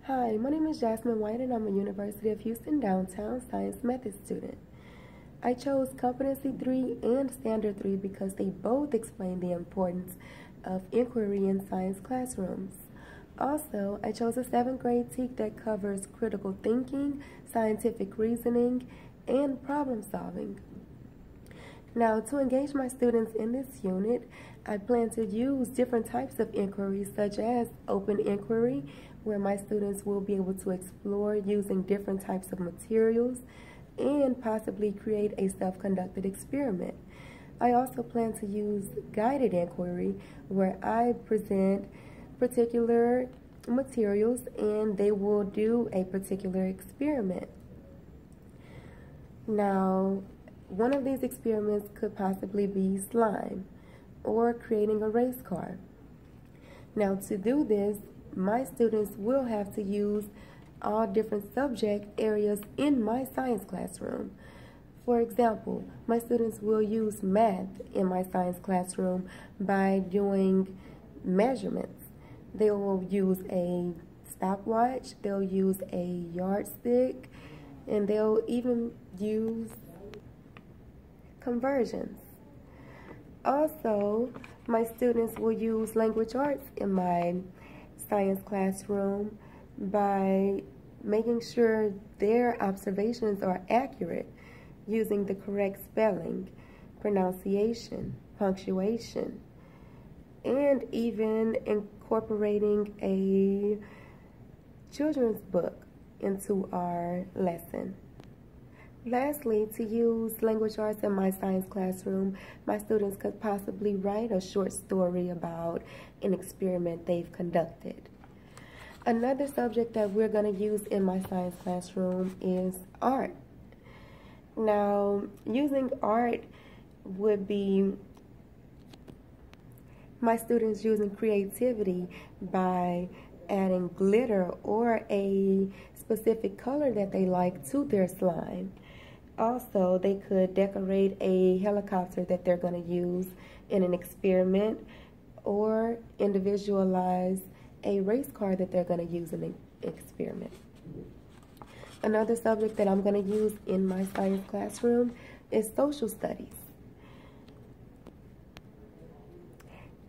Hi, my name is Jasmine White and I'm a University of Houston Downtown Science Method student. I chose Competency 3 and Standard 3 because they both explain the importance of inquiry in science classrooms. Also, I chose a 7th grade TEK that covers critical thinking, scientific reasoning, and problem solving. Now, to engage my students in this unit, I plan to use different types of inquiry, such as open inquiry, where my students will be able to explore using different types of materials and possibly create a self-conducted experiment. I also plan to use guided inquiry, where I present particular materials and they will do a particular experiment. Now, one of these experiments could possibly be slime or creating a race car. Now, to do this, my students will have to use all different subject areas in my science classroom. For example, my students will use math in my science classroom by doing measurements. They will use a stopwatch, they'll use a yardstick, and they'll even use conversions. Also, my students will use language arts in my science classroom by making sure their observations are accurate, using the correct spelling, pronunciation, punctuation, and even incorporating a children's book into our lesson. Lastly, to use language arts in my science classroom, my students could possibly write a short story about an experiment they've conducted. Another subject that we're going to use in my science classroom is art. Now, using art would be my students using creativity by adding glitter or a specific color that they like to their slime. Also, they could decorate a helicopter that they're going to use in an experiment or individualize a race car that they're going to use in an experiment. Another subject that I'm going to use in my science classroom is social studies.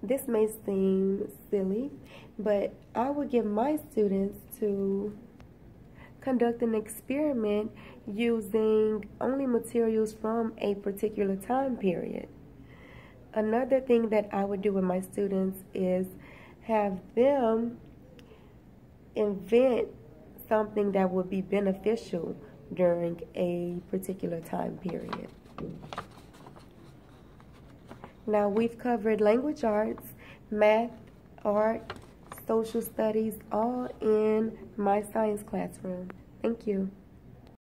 This may seem silly, but I would give my students to conduct an experiment using only materials from a particular time period. Another thing that I would do with my students is have them invent something that would be beneficial during a particular time period. Now, we've covered language arts, math, art, social studies, all in my science classroom. Thank you.